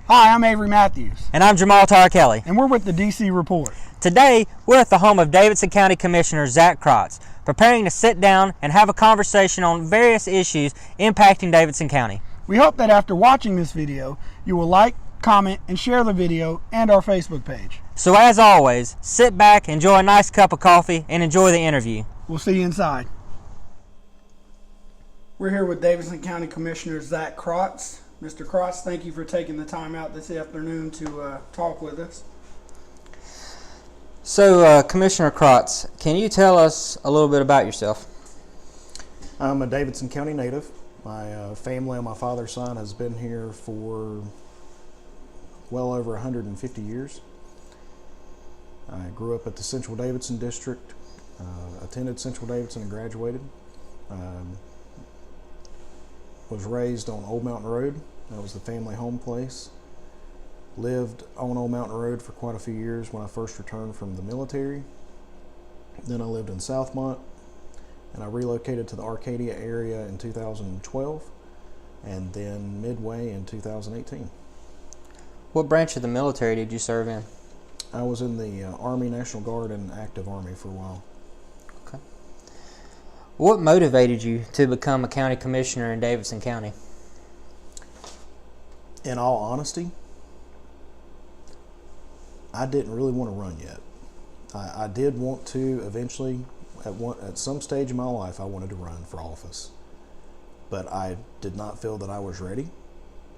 Hi, I'm Avery Matthews. And I'm Jamal Kelly. And we're with the DC Report. Today, we're at the home of Davidson County Commissioner Zak Crotts, preparing to sit down and have a conversation on various issues impacting Davidson County. We hope that after watching this video, you will like, comment, and share the video and our Facebook page. So as always, sit back, enjoy a nice cup of coffee, and enjoy the interview. We'll see you inside. We're here with Davidson County Commissioner Zak Crotts. Mr. Crotts, thank you for taking the time out this afternoon to talk with us. So, Commissioner Crotts, can you tell us a little bit about yourself? I'm a Davidson County native. My family on my father's side has been here for well over 150 years. I grew up at the Central Davidson District, attended Central Davidson and graduated. Was raised on Old Mountain Road. That was the family home place. Lived on Old Mountain Road for quite a few years when I first returned from the military. Then I lived in Southmont, and I relocated to the Arcadia area in 2012, and then Midway in 2018. What branch of the military did you serve in? I was in the Army, National Guard, and active Army for a while. Okay. What motivated you to become a county commissioner in Davidson County? In all honesty, I didn't really want to run yet. I did want to eventually, at some stage in my life, I wanted to run for office. But I did not feel that I was ready.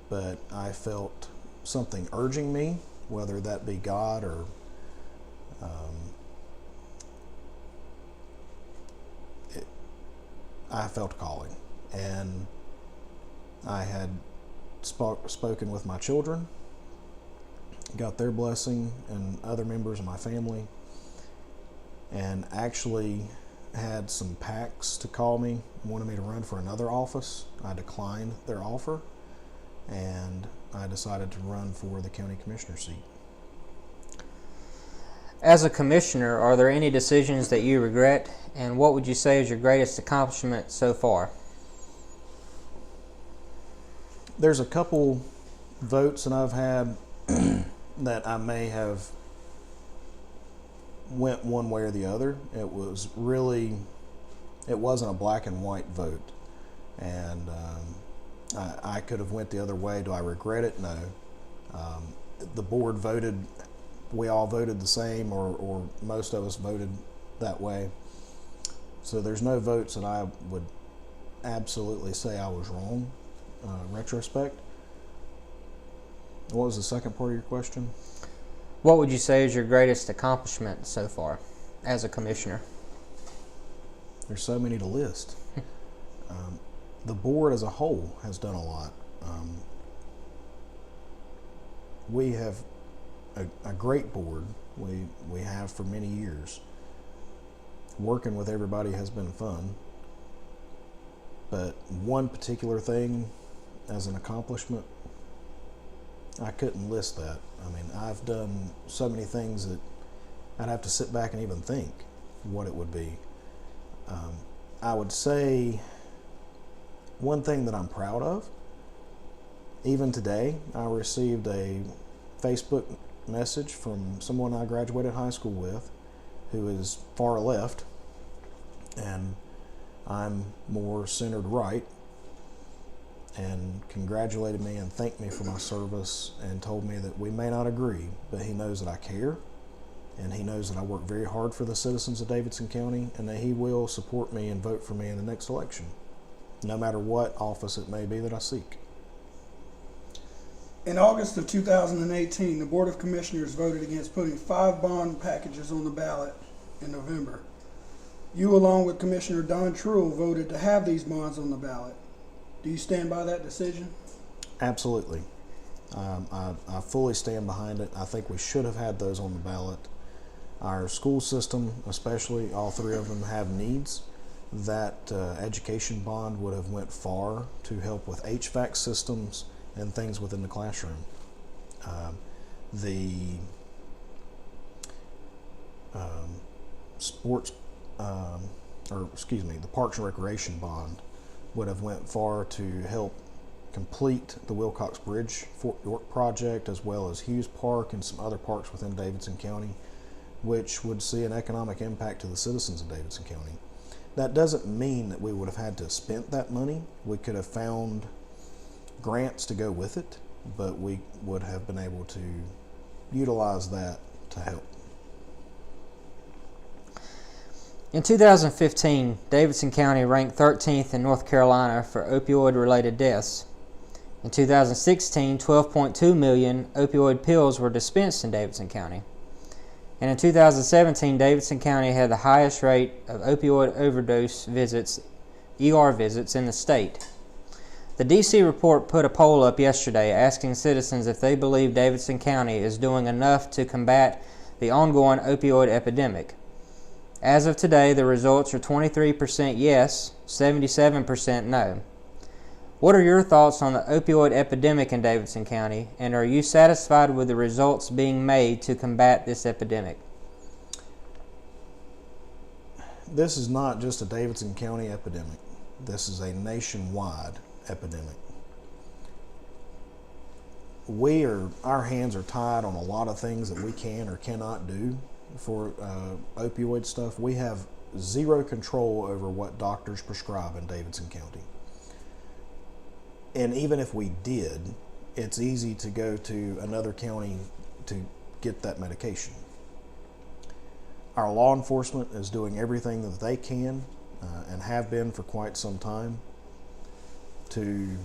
But I felt something urging me, whether that be God or I felt a calling, and I had spoken with my children, got their blessing, and other members of my family, and actually had some PACs to call me, wanted me to run for another office. I declined their offer, and I decided to run for the county commissioner seat. As a commissioner, are there any decisions that you regret, and what would you say is your greatest accomplishment so far? There's a couple votes that I've had that I may have went one way or the other. It wasn't a black and white vote, and I could have went the other way. Do I regret it? No. The board voted. We all voted the same, or most of us voted that way. So there's no votes that I would absolutely say I was wrong, retrospect. What was the second part of your question? What would you say is your greatest accomplishment so far as a commissioner? There's so many to list. The board as a whole has done a lot. We have a great board. We have for many years. Working with everybody has been fun. But one particular thing as an accomplishment, I couldn't list that. I mean, I've done so many things that I'd have to sit back and even think what it would be. I would say one thing that I'm proud of, even today, I received a Facebook message from someone I graduated high school with who is far left, and I'm more centered right, and congratulated me and thanked me for my service and told me that we may not agree, but he knows that I care, and he knows that I work very hard for the citizens of Davidson County, and that he will support me and vote for me in the next election, no matter what office it may be that I seek. In August of 2018, the Board of Commissioners voted against putting 5 bond packages on the ballot in November. You, along with Commissioner Don Truill, voted to have these bonds on the ballot. Do you stand by that decision? Absolutely. I fully stand behind it. I think we should have had those on the ballot. Our school system, especially, all 3 of them have needs. That education bond would have went far to help with HVAC systems and things within the classroom. The Parks and Recreation bond would have went far to help complete the Wilcox Bridge Fort York project, as well as Hughes Park and some other parks within Davidson County, which would see an economic impact to the citizens of Davidson County. That doesn't mean that we would have had to spend that money. We could have found grants to go with it, but we would have been able to utilize that to help. In 2015, Davidson County ranked 13th in North Carolina for opioid-related deaths. In 2016, 12.2 million opioid pills were dispensed in Davidson County. And in 2017, Davidson County had the highest rate of opioid overdose visits, ER visits, in the state. The DC report put a poll up yesterday asking citizens if they believe Davidson County is doing enough to combat the ongoing opioid epidemic. As of today, the results are 23% yes, 77% no. What are your thoughts on the opioid epidemic in Davidson County, and are you satisfied with the results being made to combat this epidemic? This is not just a Davidson County epidemic. This is a nationwide epidemic. Our hands are tied on a lot of things that we can or cannot do for opioid stuff. We have zero control over what doctors prescribe in Davidson County. And even if we did, it's easy to go to another county to get that medication. Our law enforcement is doing everything that they can and have been for quite some time to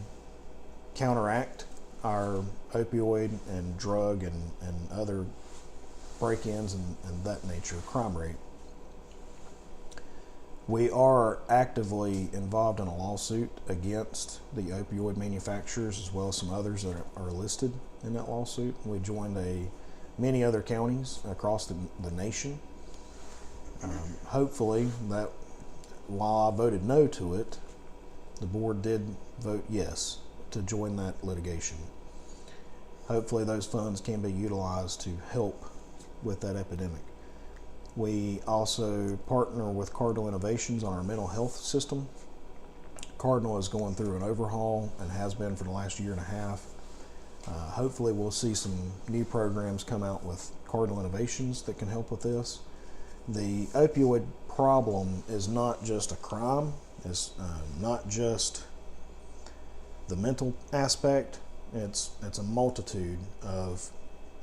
counteract our opioid and drug and other break-ins and that nature crime rate. We are actively involved in a lawsuit against the opioid manufacturers, as well as some others that are listed in that lawsuit. We joined many other counties across the nation. Hopefully, that while I voted no to it, the board did vote yes to join that litigation. Hopefully those funds can be utilized to help with that epidemic. We also partner with Cardinal Innovations on our mental health system. Cardinal is going through an overhaul and has been for the last year and a half. Hopefully we'll see some new programs come out with Cardinal Innovations that can help with this. The opioid problem is not just a crime. It's not just the mental aspect. It's a multitude of,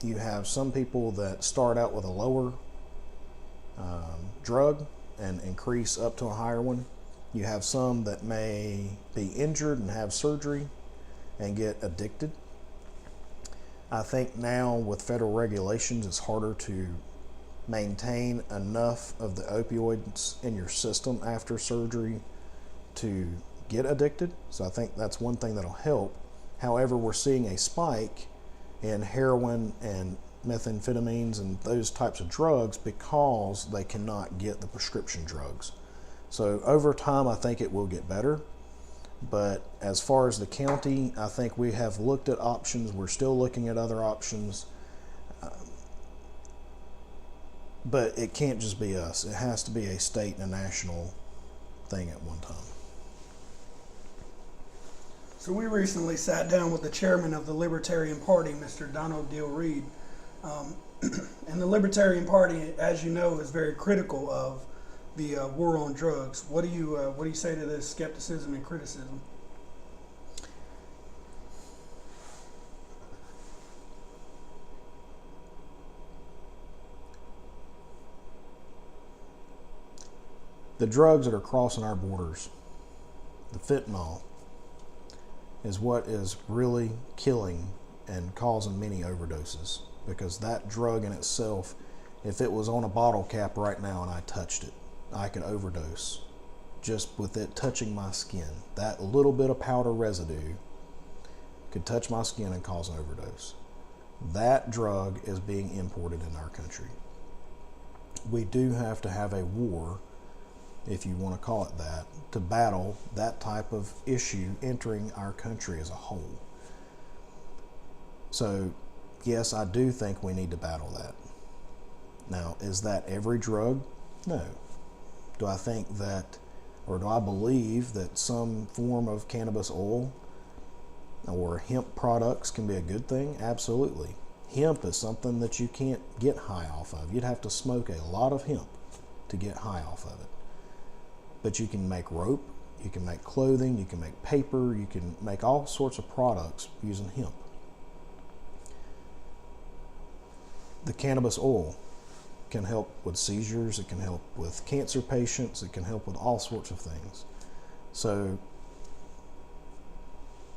you have some people that start out with a lower drug and increase up to a higher one. You have some that may be injured and have surgery and get addicted. I think now with federal regulations, it's harder to maintain enough of the opioids in your system after surgery to get addicted. So I think that's one thing that'll help. However, we're seeing a spike in heroin and methamphetamines and those types of drugs because they cannot get the prescription drugs. So over time, I think it will get better. But as far as the county, I think we have looked at options. We're still looking at other options. But it can't just be us. It has to be a state and a national thing at one time. So we recently sat down with the chairman of the Libertarian Party, Mr. Donald Dill Reed. And the Libertarian Party, as you know, is very critical of the war on drugs. What do you say to this skepticism and criticism? The drugs that are crossing our borders, the fentanyl, is what is really killing and causing many overdoses. Because that drug in itself, if it was on a bottle cap right now and I touched it, I could overdose just with it touching my skin. That little bit of powder residue could touch my skin and cause an overdose. That drug is being imported in our country. We do have to have a war, if you want to call it that, to battle that type of issue entering our country as a whole. So, yes, I do think we need to battle that. Now, is that every drug? No. Do I think that, or do I believe that some form of cannabis oil or hemp products can be a good thing, absolutely. Hemp is something that you can't get high off of. You'd have to smoke a lot of hemp to get high off of it. But you can make rope, you can make clothing, you can make paper, you can make all sorts of products using hemp. The cannabis oil can help with seizures, it can help with cancer patients, it can help with all sorts of things. So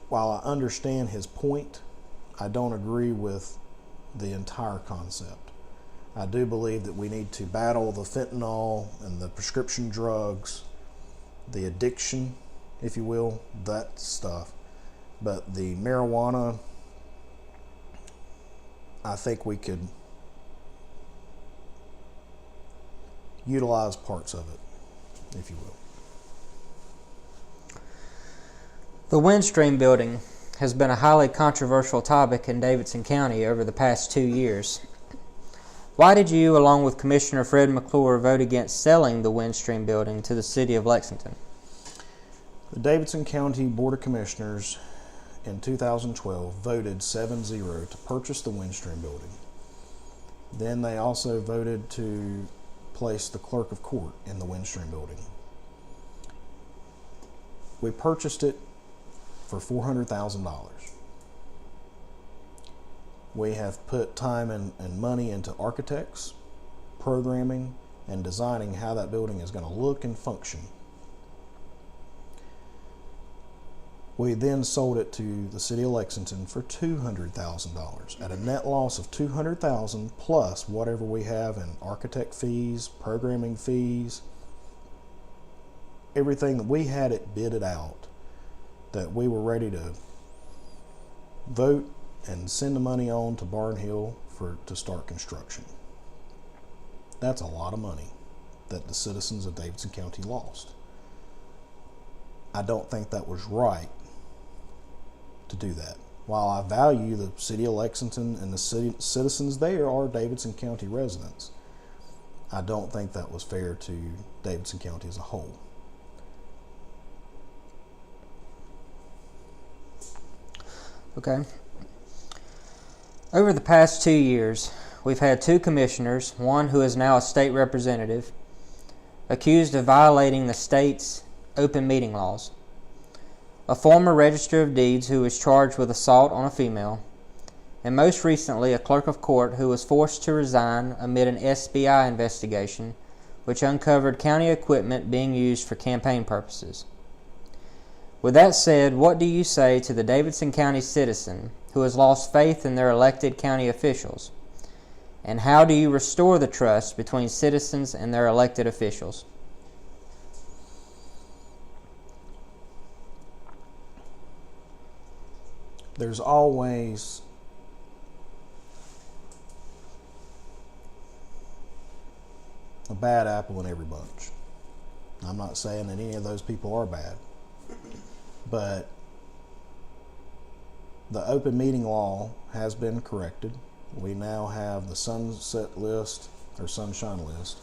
while I understand his point, I don't agree with the entire concept. I do believe that we need to battle the fentanyl and the prescription drugs, the addiction, if you will, that stuff. But the marijuana, I think we could utilize parts of it, if you will. The Windstream Building has been a highly controversial topic in Davidson County over the past 2 years. Why did you, along with Commissioner Fred McClure, vote against selling the Windstream Building to the City of Lexington? The Davidson County Board of Commissioners in 2012 voted 7-0 to purchase the Windstream Building. Then they also voted to place the clerk of court in the Windstream Building. We purchased it for $400,000. We have put time and money into architects, programming, and designing how that building is going to look and function. We then sold it to the City of Lexington for $200,000 at a net loss of $200,000 plus whatever we have in architect fees, programming fees, everything that we had it bidded out, that we were ready to vote and send the money on to Barnhill to start construction. That's a lot of money that the citizens of Davidson County lost. I don't think that was right to do that. While I value the City of Lexington and the citizens there are Davidson County residents, I don't think that was fair to Davidson County as a whole. Okay. Over the past 2 years, we've had 2 commissioners, one who is now a state representative, accused of violating the state's open meeting laws. A former Register of Deeds who was charged with assault on a female, and most recently a clerk of court who was forced to resign amid an SBI investigation which uncovered county equipment being used for campaign purposes. With that said, what do you say to the Davidson County citizen who has lost faith in their elected county officials? And how do you restore the trust between citizens and their elected officials? There's always a bad apple in every bunch. I'm not saying that any of those people are bad, but the open meeting law has been corrected. We now have the sunset list or sunshine list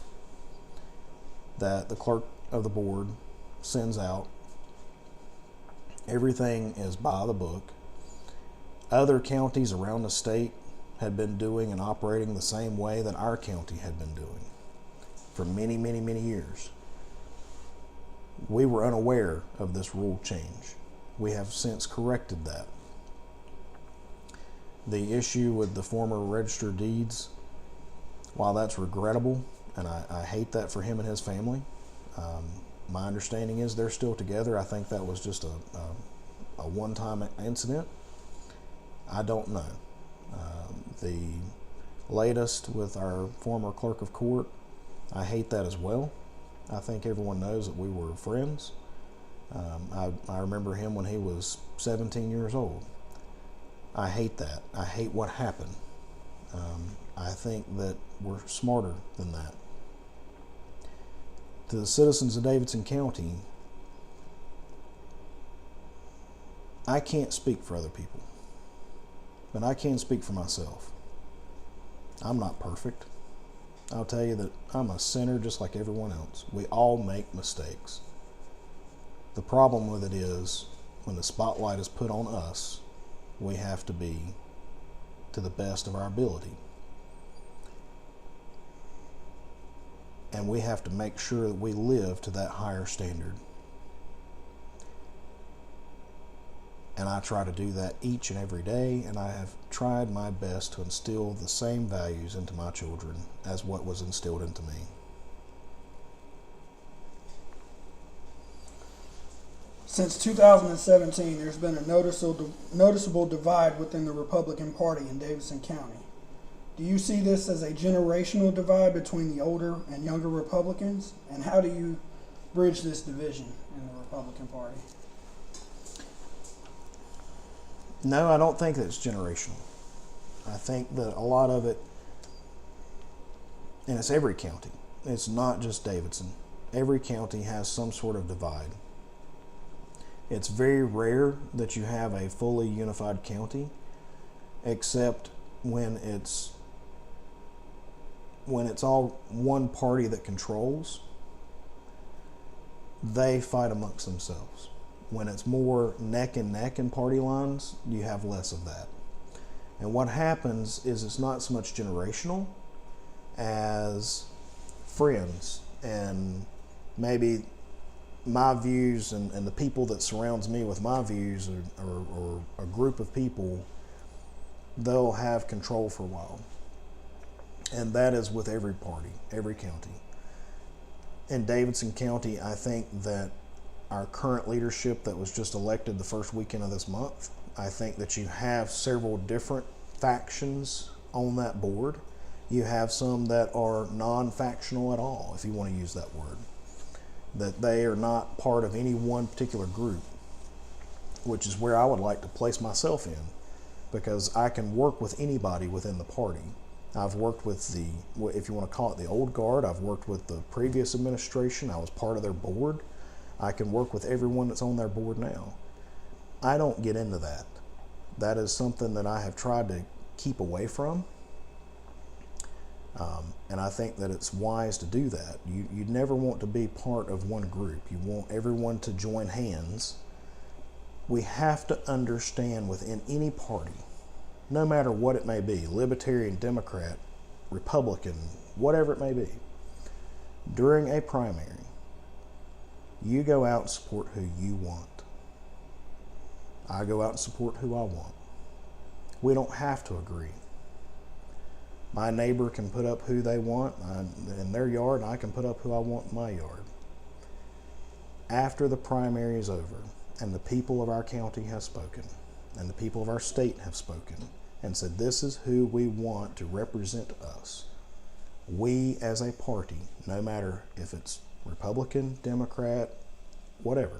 that the clerk of the board sends out. Everything is by the book. Other counties around the state had been doing and operating the same way that our county had been doing for many, many, many years. We were unaware of this rule change. We have since corrected that. The issue with the former Register of Deeds, while that's regrettable, and I hate that for him and his family, my understanding is they're still together. I think that was just a one-time incident. I don't know. The latest with our former clerk of court, I hate that as well. I think everyone knows that we were friends. I remember him when he was 17 years old. I hate that. I hate what happened. I think that we're smarter than that. To the citizens of Davidson County, I can't speak for other people, but I can speak for myself. I'm not perfect. I'll tell you that I'm a sinner just like everyone else. We all make mistakes. The problem with it is when the spotlight is put on us we have to be to the best of our ability. And we have to make sure that we live to that higher standard. And I try to do that each and every day, and I have tried my best to instill the same values into my children as what was instilled into me. Since 2017, there's been a noticeable divide within the Republican Party in Davidson County. Do you see this as a generational divide between the older and younger Republicans? And how do you bridge this division in the Republican Party? No, I don't think that it's generational. I think that a lot of it, and it's every county, it's not just Davidson. Every county has some sort of divide. It's very rare that you have a fully unified county, except when it's all one party that controls. They fight amongst themselves. When it's more neck and neck in party lines, you have less of that. And what happens is it's not so much generational as friends, and maybe my views and the people that surrounds me with my views or a group of people, they'll have control for a while. And that is with every party, every county. In Davidson County, I think that our current leadership that was just elected the first weekend of this month, I think that you have several different factions on that board. You have some that are non-factional at all, if you want to use that word. That they are not part of any one particular group, which is where I would like to place myself in, because I can work with anybody within the party. I've worked with the, if you want to call it the old guard, I've worked with the previous administration, I was part of their board. I can work with everyone that's on their board now. I don't get into that. That is something that I have tried to keep away from. And I think that it's wise to do that. You never want to be part of one group. You want everyone to join hands. We have to understand within any party, no matter what it may be, Libertarian, Democrat, Republican, whatever it may be, during a primary, you go out and support who you want. I go out and support who I want. We don't have to agree. My neighbor can put up who they want in their yard, and I can put up who I want in my yard. After the primary is over, and the people of our county have spoken, and the people of our state have spoken, and said this is who we want to represent us, we as a party, no matter if it's Republican, Democrat, whatever,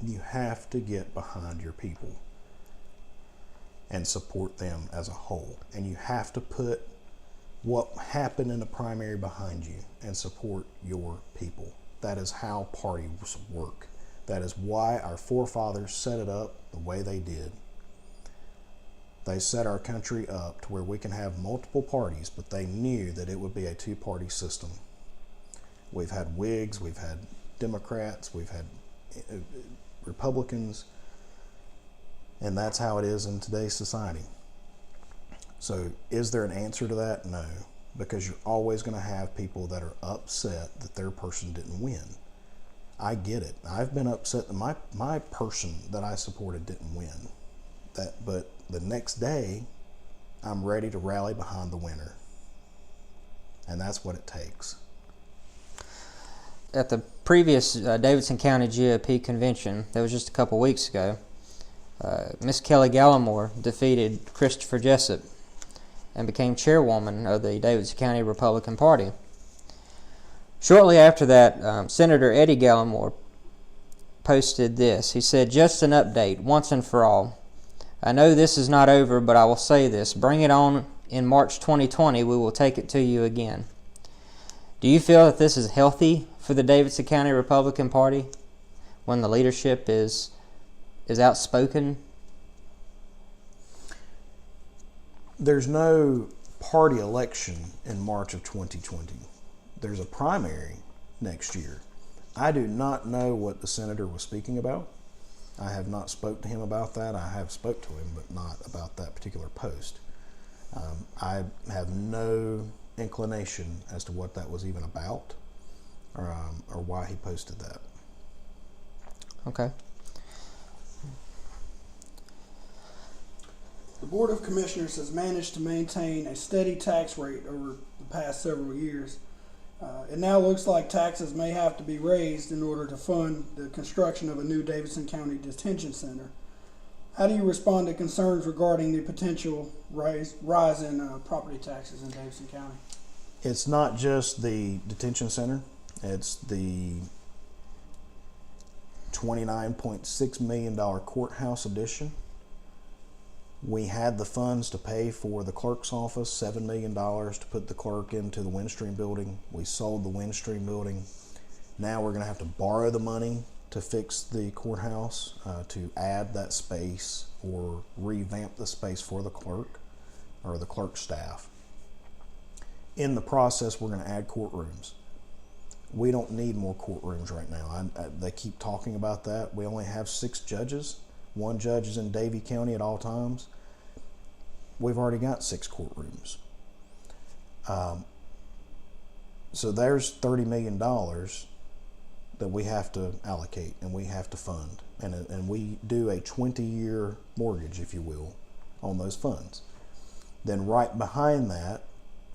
you have to get behind your people and support them as a whole. And you have to put what happened in the primary behind you and support your people. That is how parties work. That is why our forefathers set it up the way they did. They set our country up to where we can have multiple parties, but they knew that it would be a two-party system. We've had Whigs, we've had Democrats, we've had Republicans, and that's how it is in today's society. So is there an answer to that? No, because you're always going to have people that are upset that their person didn't win. I get it. I've been upset that my person that I supported didn't win. But the next day, I'm ready to rally behind the winner. And that's what it takes. At the previous Davidson County GOP convention, that was just a couple weeks ago, Miss Kelly Gallimore defeated Christopher Jessup and became chairwoman of the Davidson County Republican Party. Shortly after that, Senator Eddie Gallimore posted this. He said, "Just an update, once and for all. I know this is not over, but I will say this. Bring it on in March 2020. We will take it to you again." Do you feel that this is healthy for the Davidson County Republican Party when the leadership is outspoken? There's no party election in March of 2020. There's a primary next year. I do not know what the senator was speaking about. I have not spoke to him about that. I have spoke to him, but not about that particular post. I have no inclination as to what that was even about, or why he posted that. Okay. The Board of Commissioners has managed to maintain a steady tax rate over the past several years. It now looks like taxes may have to be raised in order to fund the construction of a new Davidson County Detention Center. How do you respond to concerns regarding the potential rise in property taxes in Davidson County? It's not just the detention center. It's the $29.6 million courthouse addition. We had the funds to pay for the clerk's office, $7 million to put the clerk into the Windstream Building. We sold the Windstream Building. Now we're going to have to borrow the money to fix the courthouse, to add that space or revamp the space for the clerk or the clerk staff. In the process, we're going to add courtrooms. We don't need more courtrooms right now. They keep talking about that. We only have 6 judges. 1 judge is in Davie County at all times. We've already got 6 courtrooms. So there's $30 million that we have to allocate and we have to fund. And we do a 20-year mortgage, if you will, on those funds. Then right behind that,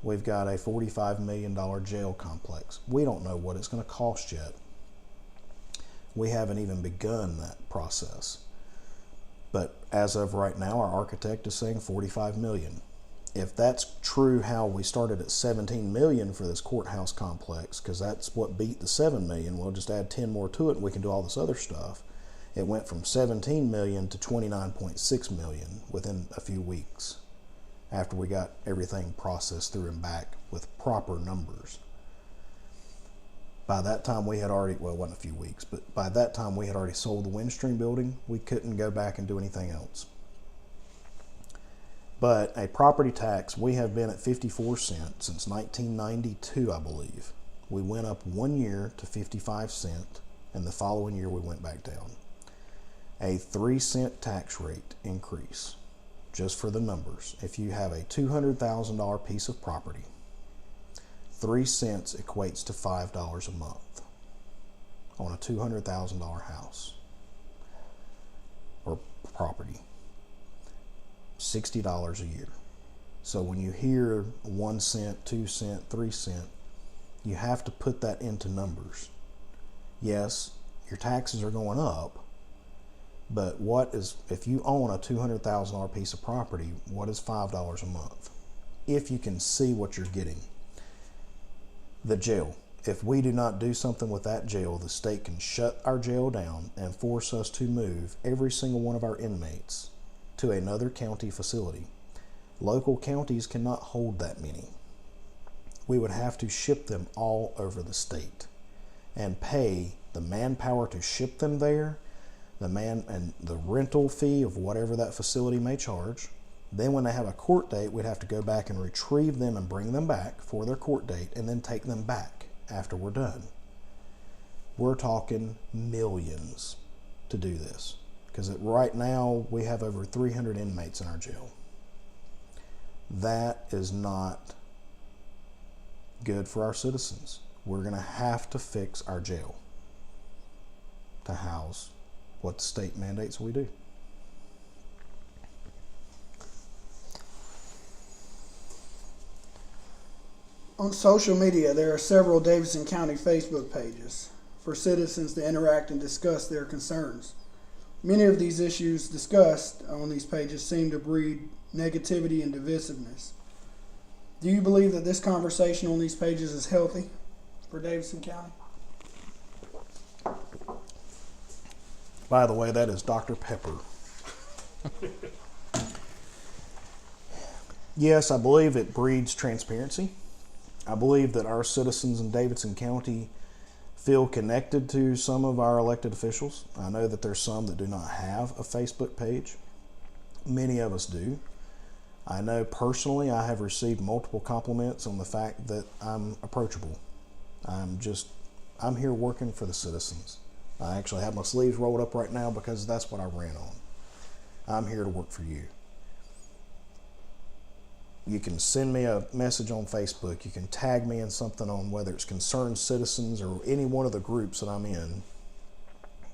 we've got a $45 million jail complex. We don't know what it's going to cost yet. We haven't even begun that process. But as of right now, our architect is saying $45 million. If that's true how we started at $17 million for this courthouse complex, because that's what beat the $7 million, we'll just add 10 more to it and we can do all this other stuff. It went from $17 million to $29.6 million within a few weeks after we got everything processed through and back with proper numbers. By that time we had already, well, it wasn't a few weeks, but by that time we had already sold the Windstream Building. We couldn't go back and do anything else. But a property tax, we have been at 54 cents since 1992, I believe. We went up 1 year to 55 cents, and the following year we went back down. A 3-cent tax rate increase, just for the numbers. If you have a $200,000 piece of property, 3 cents equates to $5 a month on a $200,000 house or property. $60 a year. So when you hear 1 cent, 2 cent, 3 cent, you have to put that into numbers. Yes, your taxes are going up, but what is, if you own a $200,000 piece of property, what is $5 a month? If you can see what you're getting. The jail. If we do not do something with that jail, the state can shut our jail down and force us to move every single one of our inmates to another county facility. Local counties cannot hold that many. We would have to ship them all over the state and pay the manpower to ship them there, and the rental fee of whatever that facility may charge. Then when they have a court date, we'd have to go back and retrieve them and bring them back for their court date and then take them back after we're done. We're talking millions to do this, because right now we have over 300 inmates in our jail. That is not good for our citizens. We're going to have to fix our jail to house what the state mandates we do. On social media, there are several Davidson County Facebook pages for citizens to interact and discuss their concerns. Many of these issues discussed on these pages seem to breed negativity and divisiveness. Do you believe that this conversation on these pages is healthy for Davidson County? By the way, that is Dr. Pepper. Yes, I believe it breeds transparency. I believe that our citizens in Davidson County feel connected to some of our elected officials. I know that there's some that do not have a Facebook page. Many of us do. I know personally I have received multiple compliments on the fact that I'm approachable. I'm here working for the citizens. I actually have my sleeves rolled up right now because that's what I ran on. I'm here to work for you. You can send me a message on Facebook. You can tag me in something on whether it's Concerned Citizens or any one of the groups that I'm in.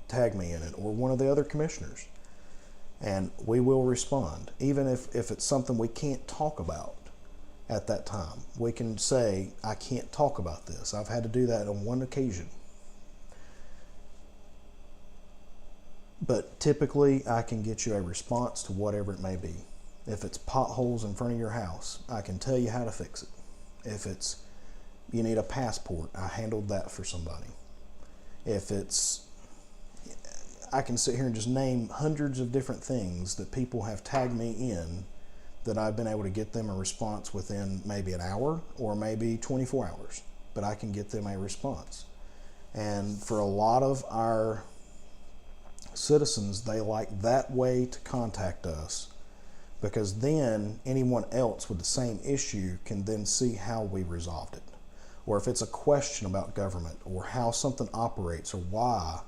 Tag me in it, or one of the other commissioners. And we will respond. Even if it's something we can't talk about at that time. We can say, I can't talk about this. I've had to do that on one occasion. But typically, I can get you a response to whatever it may be. If it's potholes in front of your house, I can tell you how to fix it. If it's you need a passport, I handled that for somebody. If it's, I can sit here and just name hundreds of different things that people have tagged me in that I've been able to get them a response within maybe an hour or maybe 24 hours. But I can get them a response. And for a lot of our citizens, they like that way to contact us, because then anyone else with the same issue can then see how we resolved it. Or if it's a question about government or how something operates or why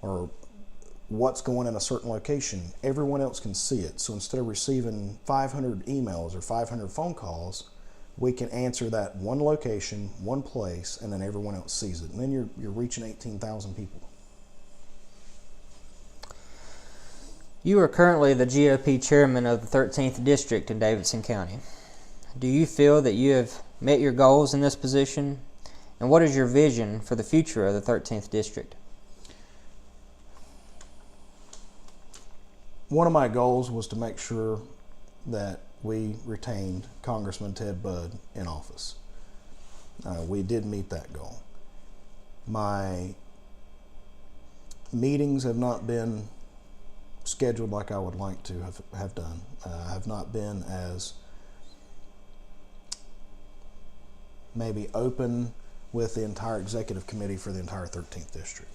or what's going in a certain location, everyone else can see it. So instead of receiving 500 emails or 500 phone calls, we can answer that one location, one place, and then everyone else sees it. And then you're reaching 18,000 people. You are currently the GOP chairman of the 13th District in Davidson County. Do you feel that you have met your goals in this position? And what is your vision for the future of the 13th District? One of my goals was to make sure that we retained Congressman Ted Budd in office. We did meet that goal. My meetings have not been scheduled like I would like to have done. I have not been as maybe open with the entire executive committee for the entire 13th district.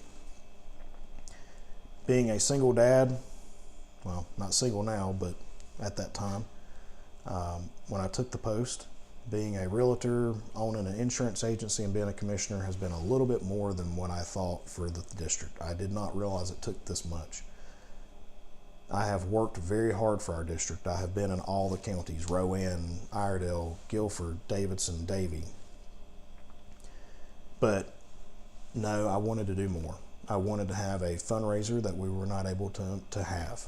Being a single dad, well, not single now, but at that time, when I took the post, being a realtor, owning an insurance agency, and being a commissioner has been a little bit more than what I thought for the district. I did not realize it took this much. I have worked very hard for our district. I have been in all the counties: Rowan, Iredell, Guilford, Davidson, Davie. But no, I wanted to do more. I wanted to have a fundraiser that we were not able to have.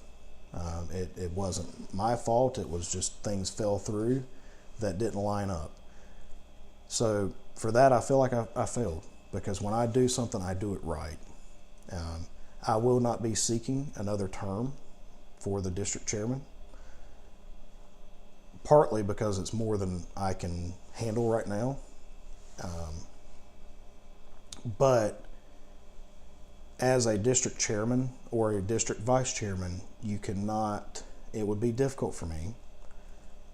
It wasn't my fault. It was just things fell through that didn't line up. So for that, I feel like I failed, because when I do something, I do it right. I will not be seeking another term for the district chairman, partly because it's more than I can handle right now. But as a district chairman or a district vice chairman, you cannot, it would be difficult for me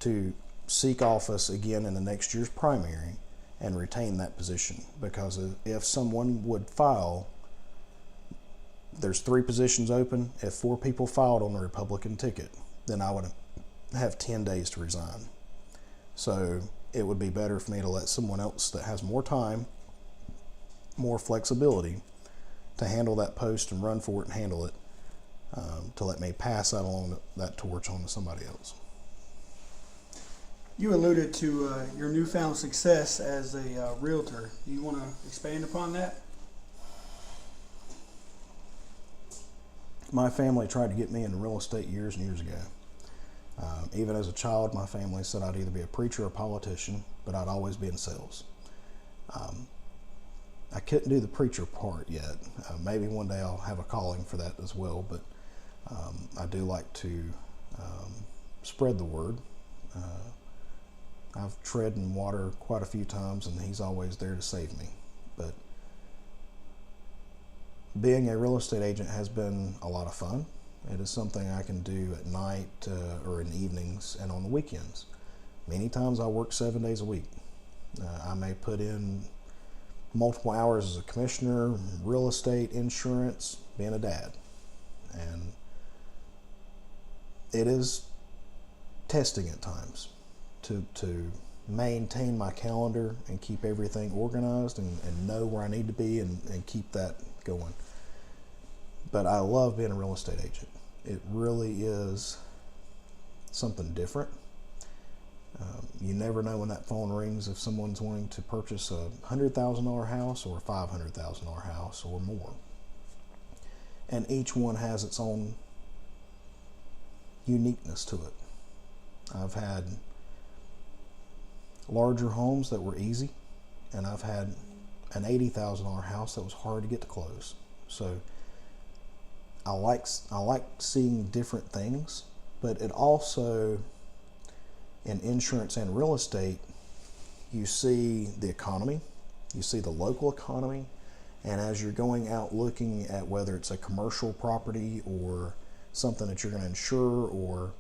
to seek office again in the next year's primary and retain that position, because if someone would file, there's 3 positions open. If 4 people filed on the Republican ticket, then I would have 10 days to resign. So it would be better for me to let someone else that has more time, more flexibility to handle that post and run for it and handle it, to let me pass that along, that torch on to somebody else. You alluded to your newfound success as a realtor. Do you want to expand upon that? My family tried to get me into real estate years and years ago. Even as a child, my family said I'd either be a preacher or a politician, but I'd always be in sales. I couldn't do the preacher part yet. Maybe one day I'll have a calling for that as well, but I do like to spread the word. I've tread in water quite a few times, and he's always there to save me. But being a real estate agent has been a lot of fun. It is something I can do at night or in evenings and on the weekends. Many times I work 7 days a week. I may put in multiple hours as a commissioner, real estate, insurance, being a dad. And it is testing at times to maintain my calendar and keep everything organized and know where I need to be and keep that going. but I love being a real estate agent. It really is something different. You never know when that phone rings if someone's wanting to purchase a $100,000 house or a $500,000 house or more. And each one has its own uniqueness to it. I've had larger homes that were easy, and I've had an $80,000 house that was hard to get to close. So I like seeing different things, but it also, in insurance and real estate, you see the economy, you see the local economy, and as you're going out looking at whether it's a commercial property or something that you're going to insure, or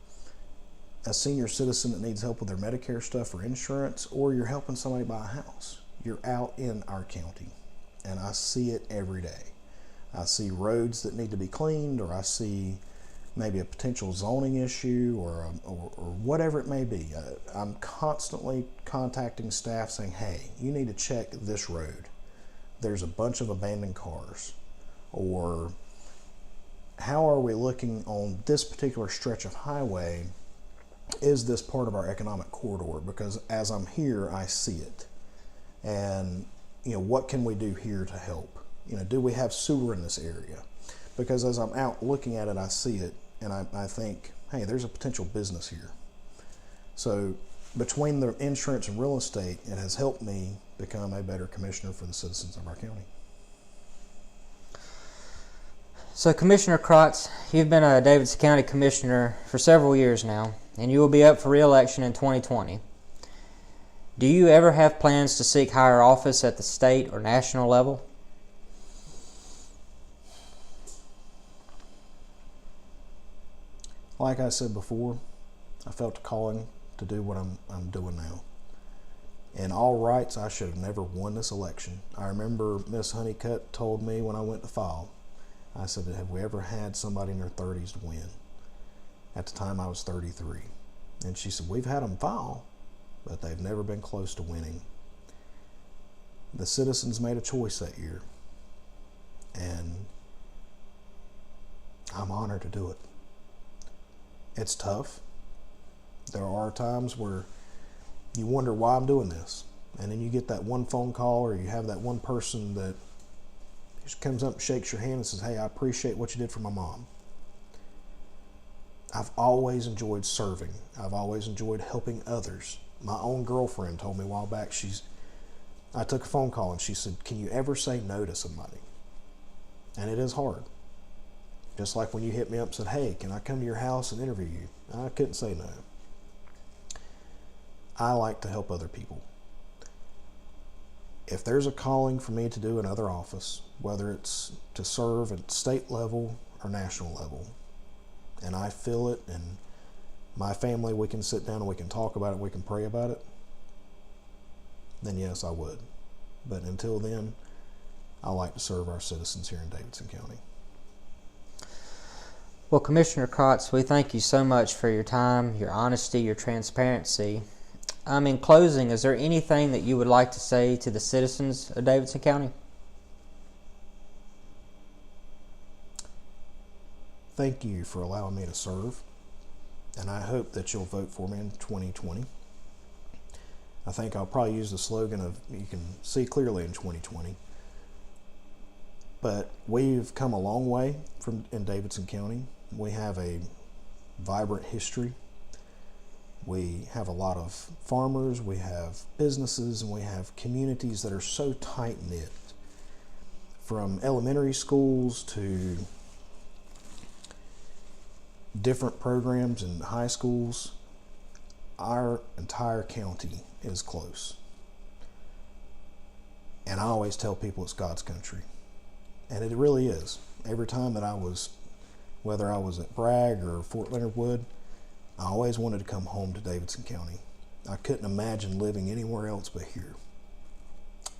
a senior citizen that needs help with their Medicare stuff or insurance, or you're helping somebody buy a house, you're out in our county, and I see it every day. I see roads that need to be cleaned, or I see maybe a potential zoning issue, or whatever it may be. I'm constantly contacting staff saying, hey, you need to check this road. There's a bunch of abandoned cars. Or how are we looking on this particular stretch of highway? Is this part of our economic corridor? Because as I'm here, I see it. And, what can we do here to help? Do we have sewer in this area? Because as I'm out looking at it, I see it, and I think, hey, there's a potential business here. So between the insurance and real estate, it has helped me become a better commissioner for the citizens of our county. So Commissioner Crotts, you've been a Davidson County Commissioner for several years now, and you will be up for re-election in 2020. Do you ever have plans to seek higher office at the state or national level? Like I said before, I felt a calling to do what I'm doing now. In all rights, I should have never won this election. I remember Miss Honeycutt told me when I went to file, I said, have we ever had somebody in their 30s to win? At the time, I was 33. And she said, we've had them file, but they've never been close to winning. The citizens made a choice that year, and I'm honored to do it. It's tough. There are times where you wonder why I'm doing this. And then you get that one phone call, or you have that one person that just comes up and shakes your hand and says, hey, I appreciate what you did for my mom. I've always enjoyed serving. I've always enjoyed helping others. My own girlfriend told me a while back, I took a phone call and she said, can you ever say no to somebody? And it is hard. Just like when you hit me up and said, hey, can I come to your house and interview you? I couldn't say no. I like to help other people. If there's a calling for me to do another office, whether it's to serve at state level or national level, and I feel it, and my family, we can sit down and we can talk about it, we can pray about it, then yes, I would. But until then, I like to serve our citizens here in Davidson County. Well, Commissioner Crotts, we thank you so much for your time, your honesty, your transparency. In closing, is there anything that you would like to say to the citizens of Davidson County? Thank you for allowing me to serve, and I hope that you'll vote for me in 2020. I think I'll probably use the slogan of, you can see clearly in 2020. But we've come a long way in Davidson County. We have a vibrant history. We have a lot of farmers, we have businesses, and we have communities that are so tight-knit. From elementary schools to different programs in high schools, our entire county is close. And I always tell people it's God's country. And it really is. Every time that whether I was at Bragg or Fort Leonard Wood, I always wanted to come home to Davidson County. I couldn't imagine living anywhere else but here.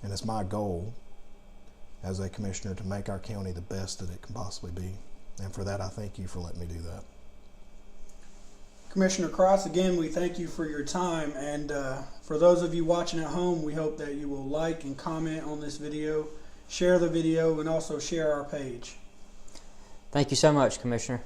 And it's my goal as a commissioner to make our county the best that it can possibly be. And for that, I thank you for letting me do that. Commissioner Crotts, again, we thank you for your time. And for those of you watching at home, we hope that you will like and comment on this video, share the video, and also share our page. Thank you so much, Commissioner.